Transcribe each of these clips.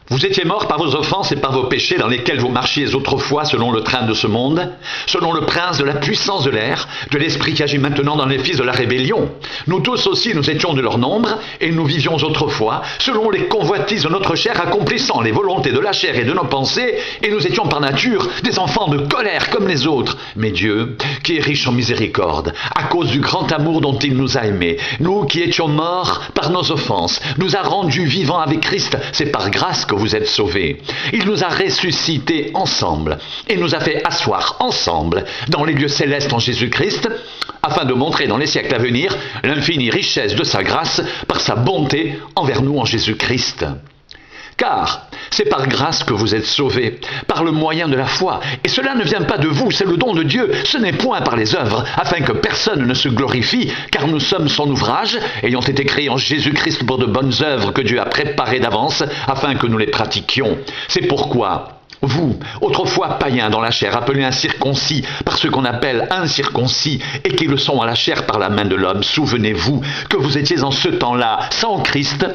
Vous étiez morts par vos offenses et par vos péchés dans lesquels vous marchiez autrefois selon le train de ce monde, selon le prince de la puissance de l'air, de l'esprit qui agit maintenant dans les fils de la rébellion. Nous tous aussi, nous étions de leur nombre, et nous vivions autrefois, selon les convoitises de notre chair, accomplissant les volontés de la chair et de nos pensées, et nous étions par nature des enfants de colère comme les autres. Mais Dieu, qui est riche en miséricorde, à cause du grand amour dont il nous a aimés, nous qui étions morts par nos offenses, nous a rendus vivants avec Christ. C'est par grâce que vous êtes sauvés. Il nous a ressuscités ensemble et nous a fait asseoir ensemble dans les lieux célestes en Jésus-Christ, afin de montrer dans les siècles à venir l'infinie richesse de sa grâce par sa bonté envers nous en Jésus-Christ. Car c'est par grâce que vous êtes sauvés, par le moyen de la foi. Et cela ne vient pas de vous, c'est le don de Dieu. Ce n'est point par les œuvres, afin que personne ne se glorifie, car nous sommes son ouvrage, ayant été créés en Jésus-Christ pour de bonnes œuvres que Dieu a préparées d'avance, afin que nous les pratiquions. C'est pourquoi vous, autrefois païens dans la chair, appelés incirconcis par ce qu'on appelle incirconcis, et qui le sont à la chair par la main de l'homme, souvenez-vous que vous étiez en ce temps-là sans Christ,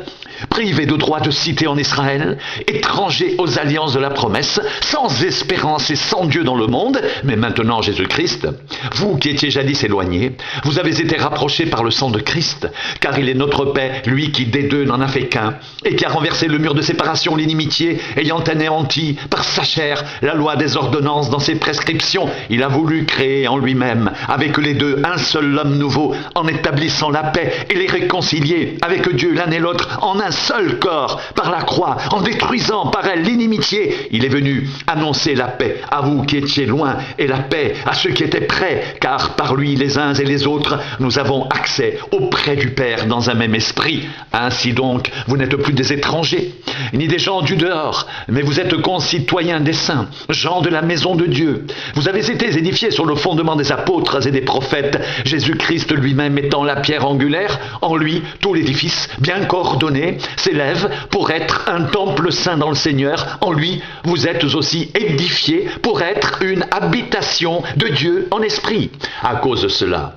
privés de droit de cité en Israël, étrangers aux alliances de la promesse, sans espérance et sans Dieu dans le monde, mais maintenant Jésus-Christ, vous qui étiez jadis éloignés, vous avez été rapprochés par le sang de Christ, car il est notre paix, lui qui des deux n'en a fait qu'un, et qui a renversé le mur de séparation, l'inimitié, ayant anéanti par sa chair la loi des ordonnances dans ses prescriptions. Il a voulu créer en lui-même, avec les deux, un seul homme nouveau, en établissant la paix et les réconcilier avec Dieu l'un et l'autre en un seul corps par la croix, en détruisant par elle l'inimitié. Il est venu annoncer la paix à vous qui étiez loin et la paix à ceux qui étaient près, car par lui les uns et les autres nous avons accès auprès du Père dans un même esprit. Ainsi donc vous n'êtes plus des étrangers ni des gens du dehors, mais vous êtes concitoyens des saints, gens de la maison de Dieu. Vous avez été édifiés sur le fondement des apôtres et des prophètes, Jésus-Christ lui-même étant la pierre angulaire. En lui tout l'édifice bien coordonné s'élève pour être un temple saint dans le Seigneur. En lui, vous êtes aussi édifiés pour être une habitation de Dieu en esprit. À cause de cela,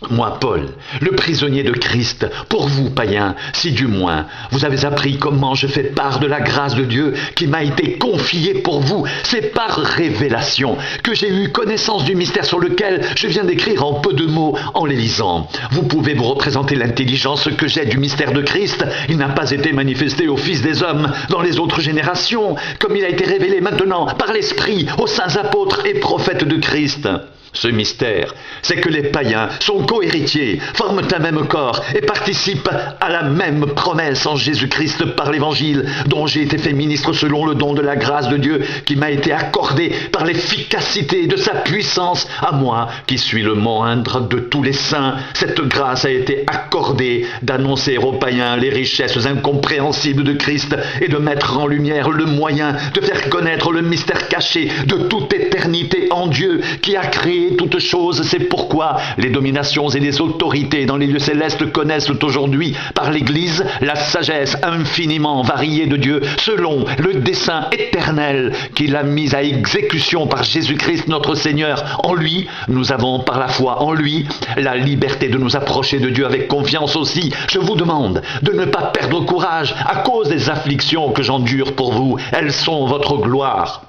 moi, Paul, le prisonnier de Christ, pour vous, païens, si du moins vous avez appris comment je fais part de la grâce de Dieu qui m'a été confiée pour vous, c'est par révélation que j'ai eu connaissance du mystère sur lequel je viens d'écrire en peu de mots en les lisant. Vous pouvez vous représenter l'intelligence que j'ai du mystère de Christ. Il n'a pas été manifesté aux fils des hommes dans les autres générations, comme il a été révélé maintenant par l'Esprit aux saints apôtres et prophètes de Christ. Ce mystère, c'est que les païens sont co-héritiers, forment un même corps et participent à la même promesse en Jésus-Christ par l'Évangile, dont j'ai été fait ministre selon le don de la grâce de Dieu qui m'a été accordé par l'efficacité de sa puissance à moi, qui suis le moindre de tous les saints. Cette grâce a été accordée d'annoncer aux païens les richesses incompréhensibles de Christ et de mettre en lumière le moyen de faire connaître le mystère caché de toute éternité en Dieu qui a créé toutes choses. C'est pourquoi les dominations et les autorités dans les lieux célestes connaissent aujourd'hui par l'Église la sagesse infiniment variée de Dieu selon le dessein éternel qu'il a mis à exécution par Jésus-Christ notre Seigneur. En lui, nous avons par la foi en lui la liberté de nous approcher de Dieu avec confiance aussi. Je vous demande de ne pas perdre courage à cause des afflictions que j'endure pour vous. Elles sont votre gloire.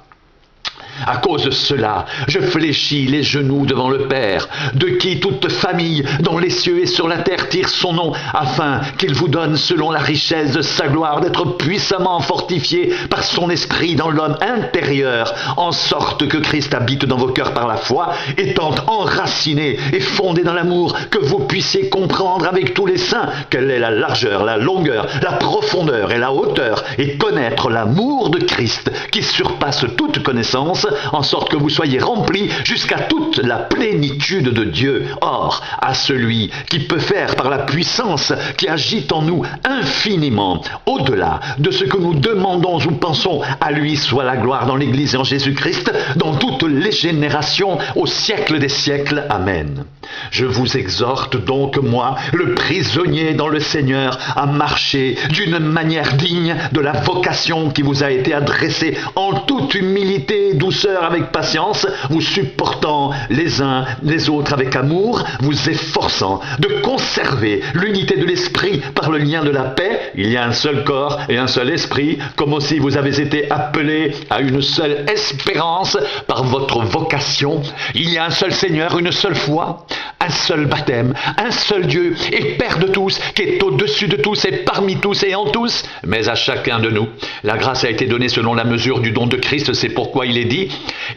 À cause de cela, je fléchis les genoux devant le Père, de qui toute famille dans les cieux et sur la terre tire son nom, afin qu'il vous donne selon la richesse de sa gloire d'être puissamment fortifié par son esprit dans l'homme intérieur, en sorte que Christ habite dans vos cœurs par la foi, étant enraciné et fondé dans l'amour, que vous puissiez comprendre avec tous les saints quelle est la largeur, la longueur, la profondeur et la hauteur, et connaître l'amour de Christ qui surpasse toute connaissance, en sorte que vous soyez remplis jusqu'à toute la plénitude de Dieu. Or, à celui qui peut faire par la puissance qui agit en nous infiniment, au-delà de ce que nous demandons ou pensons, à lui soit la gloire dans l'Église et en Jésus-Christ, dans toutes les générations, au siècle des siècles. Amen. Je vous exhorte donc, moi, le prisonnier dans le Seigneur, à marcher d'une manière digne de la vocation qui vous a été adressée, en toute humilité, douceur, avec patience, vous supportant les uns les autres avec amour, vous efforçant de conserver l'unité de l'esprit par le lien de la paix. Il y a un seul corps et un seul esprit, comme aussi vous avez été appelés à une seule espérance par votre vocation. Il y a un seul Seigneur, une seule foi, un seul baptême, un seul Dieu et Père de tous, qui est au-dessus de tous et parmi tous et en tous. Mais à chacun de nous, la grâce a été donnée selon la mesure du don de Christ. C'est pourquoi il est dit: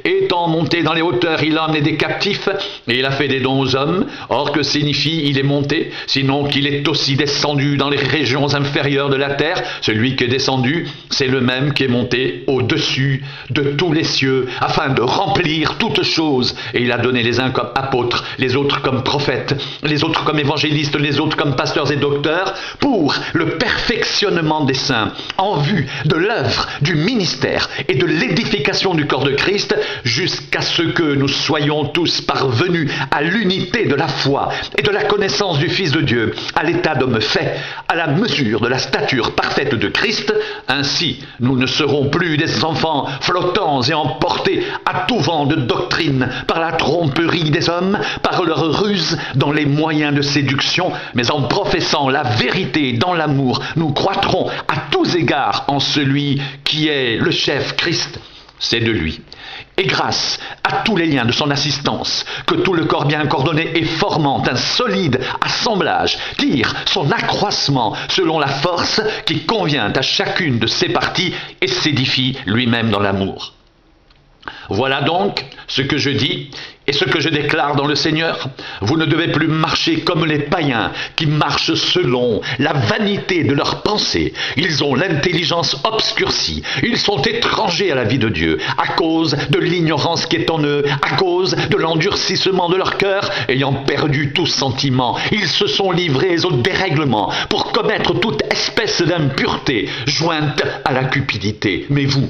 étant monté dans les hauteurs, il a emmené des captifs et il a fait des dons aux hommes. Or, que signifie il est monté? Sinon qu'il est aussi descendu dans les régions inférieures de la terre. Celui qui est descendu, c'est le même qui est monté au-dessus de tous les cieux, afin de remplir toutes choses. Et il a donné les uns comme apôtres, les autres comme prophètes, les autres comme évangélistes, les autres comme pasteurs et docteurs, pour le perfectionnement des saints, en vue de l'œuvre du ministère et de l'édification du corps de Christ, jusqu'à ce que nous soyons tous parvenus à l'unité de la foi et de la connaissance du Fils de Dieu, à l'état d'homme fait, à la mesure de la stature parfaite de Christ. Ainsi, nous ne serons plus des enfants flottants et emportés à tout vent de doctrine par la tromperie des hommes, par leur ruse dans les moyens de séduction, mais en professant la vérité dans l'amour, nous croîtrons à tous égards en celui qui est le chef, Christ. C'est de lui, et grâce à tous les liens de son assistance, que tout le corps bien coordonné et formant un solide assemblage tire son accroissement selon la force qui convient à chacune de ses parties et s'édifie lui-même dans l'amour. Voilà donc ce que je dis et ce que je déclare dans le Seigneur. Vous ne devez plus marcher comme les païens qui marchent selon la vanité de leurs pensées. Ils ont l'intelligence obscurcie. Ils sont étrangers à la vie de Dieu à cause de l'ignorance qui est en eux, à cause de l'endurcissement de leur cœur, ayant perdu tout sentiment. Ils se sont livrés au dérèglement pour commettre toute espèce d'impureté jointe à la cupidité. Mais vous,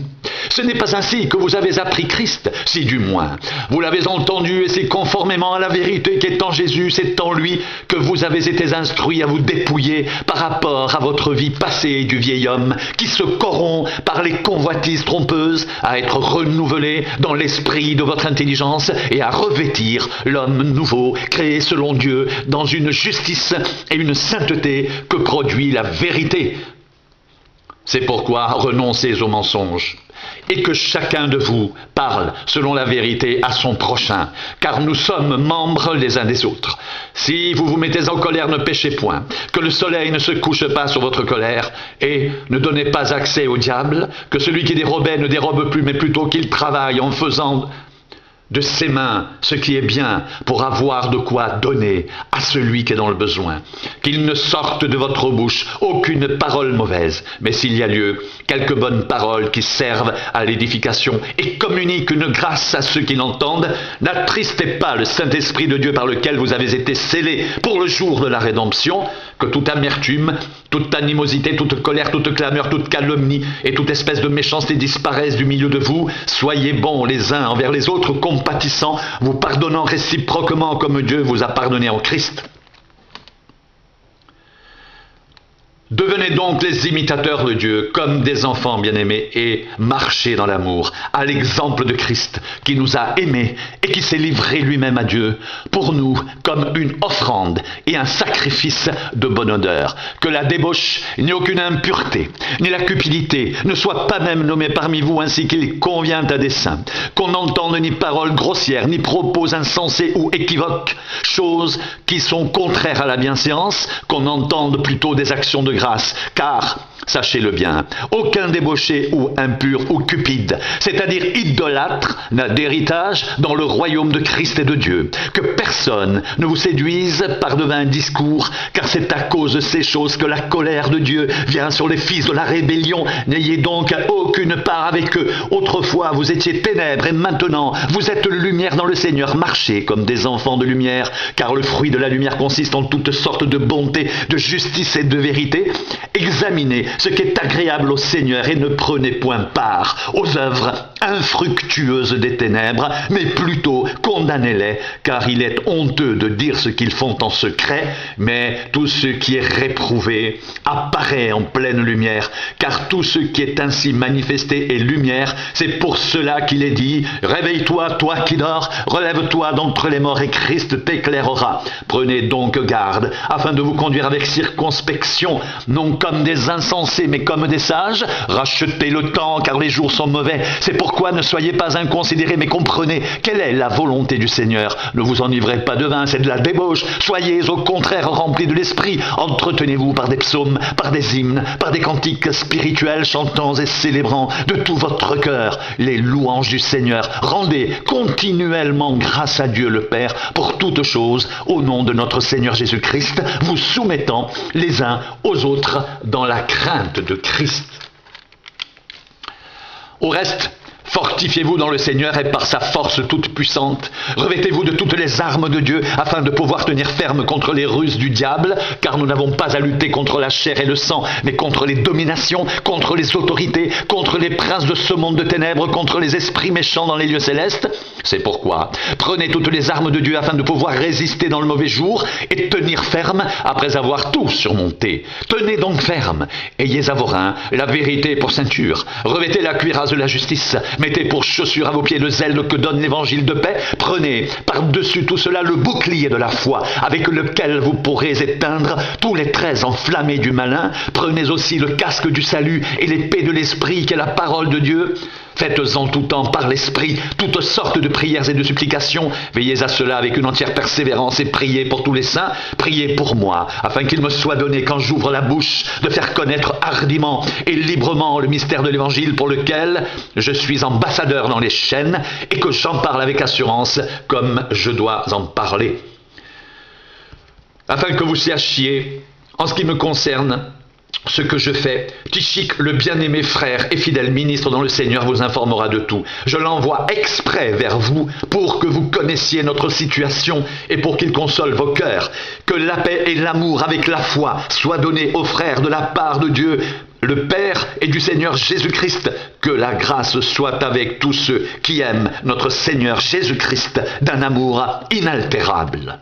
ce n'est pas ainsi que vous avez appris Christ, si du moins vous l'avez entendu, et c'est conformément à la vérité qui est en Jésus, c'est en lui que vous avez été instruits à vous dépouiller par rapport à votre vie passée du vieil homme qui se corrompt par les convoitises trompeuses, à être renouvelé dans l'esprit de votre intelligence et à revêtir l'homme nouveau, créé selon Dieu dans une justice et une sainteté que produit la vérité. C'est pourquoi renoncez aux mensonges et que chacun de vous parle selon la vérité à son prochain, car nous sommes membres les uns des autres. Si vous vous mettez en colère, ne péchez point, que le soleil ne se couche pas sur votre colère, et ne donnez pas accès au diable, que celui qui dérobait ne dérobe plus, mais plutôt qu'il travaille en faisant de ses mains ce qui est bien, pour avoir de quoi donner à celui qui est dans le besoin. Qu'il ne sorte de votre bouche aucune parole mauvaise, mais s'il y a lieu, quelques bonnes paroles qui servent à l'édification et communiquent une grâce à ceux qui l'entendent. N'attristez pas le Saint-Esprit de Dieu par lequel vous avez été scellés pour le jour de la rédemption. Que toute amertume, toute animosité, toute colère, toute clameur, toute calomnie et toute espèce de méchanceté disparaissent du milieu de vous. Soyez bons les uns envers les autres, compatissants, vous pardonnant réciproquement comme Dieu vous a pardonné en Christ. Devenez donc les imitateurs de Dieu comme des enfants bien-aimés et marchez dans l'amour, à l'exemple de Christ qui nous a aimés et qui s'est livré lui-même à Dieu pour nous comme une offrande et un sacrifice de bonne odeur. Que la débauche, ni aucune impureté, ni la cupidité ne soient pas même nommées parmi vous ainsi qu'il convient à des saints. Qu'on n'entende ni paroles grossières, ni propos insensés ou équivoques, choses qui sont contraires à la bienséance, qu'on entende plutôt des actions de grâce, car, sachez-le bien, aucun débauché ou impur ou cupide, c'est-à-dire idolâtre, n'a d'héritage dans le royaume de Christ et de Dieu. Que personne ne vous séduise par de vains discours, car c'est à cause de ces choses que la colère de Dieu vient sur les fils de la rébellion. N'ayez donc aucune part avec eux. Autrefois, vous étiez ténèbres et maintenant, vous êtes lumière dans le Seigneur. Marchez comme des enfants de lumière, car le fruit de la lumière consiste en toutes sortes de bonté, de justice et de vérité. Examinez ce qui est agréable au Seigneur et ne prenez point part aux œuvres infructueuses des ténèbres, mais plutôt condamnez-les, car il est honteux de dire ce qu'ils font en secret, mais tout ce qui est réprouvé apparaît en pleine lumière, car tout ce qui est ainsi manifesté est lumière. C'est pour cela qu'il est dit: réveille-toi, toi qui dors, relève-toi d'entre les morts et Christ t'éclairera. Prenez donc garde, afin de vous conduire avec circonspection, non comme des insensés, mais comme des sages. Rachetez le temps, car les jours sont mauvais. C'est pourquoi ne soyez pas inconsidérés, mais comprenez quelle est la volonté du Seigneur. Ne vous enivrez pas de vin, c'est de la débauche. Soyez au contraire remplis de l'esprit. Entretenez-vous par des psaumes, par des hymnes, par des cantiques spirituels, chantant et célébrant de tout votre cœur les louanges du Seigneur. Rendez continuellement grâce à Dieu le Père pour toutes choses, au nom de notre Seigneur Jésus-Christ, vous soumettant les uns aux autres dans la crainte de Christ. Au reste, fortifiez-vous dans le Seigneur et par sa force toute puissante. Revêtez-vous de toutes les armes de Dieu afin de pouvoir tenir ferme contre les ruses du diable, car nous n'avons pas à lutter contre la chair et le sang, mais contre les dominations, contre les autorités, contre les princes de ce monde de ténèbres, contre les esprits méchants dans les lieux célestes. C'est pourquoi prenez toutes les armes de Dieu afin de pouvoir résister dans le mauvais jour et tenir ferme après avoir tout surmonté. Tenez donc ferme, ayez à vos reins la vérité pour ceinture, revêtez la cuirasse de la justice, mettez pour chaussure à vos pieds le zèle que donne l'évangile de paix. Prenez par-dessus tout cela le bouclier de la foi, avec lequel vous pourrez éteindre tous les traits enflammés du malin. Prenez aussi le casque du salut et l'épée de l'esprit qui est la parole de Dieu. Faites en tout temps par l'esprit toutes sortes de prières et de supplications. Veillez à cela avec une entière persévérance et priez pour tous les saints. Priez pour moi, afin qu'il me soit donné, quand j'ouvre la bouche, de faire connaître hardiment et librement le mystère de l'évangile pour lequel je suis ambassadeur dans les chaînes et que j'en parle avec assurance comme je dois en parler. Afin que vous sachiez, en ce qui me concerne, ce que je fais, Tychik, le bien-aimé frère et fidèle ministre dans le Seigneur, vous informera de tout. Je l'envoie exprès vers vous pour que vous connaissiez notre situation et pour qu'il console vos cœurs. Que la paix et l'amour avec la foi soient donnés aux frères de la part de Dieu, le Père et du Seigneur Jésus-Christ. Que la grâce soit avec tous ceux qui aiment notre Seigneur Jésus-Christ d'un amour inaltérable.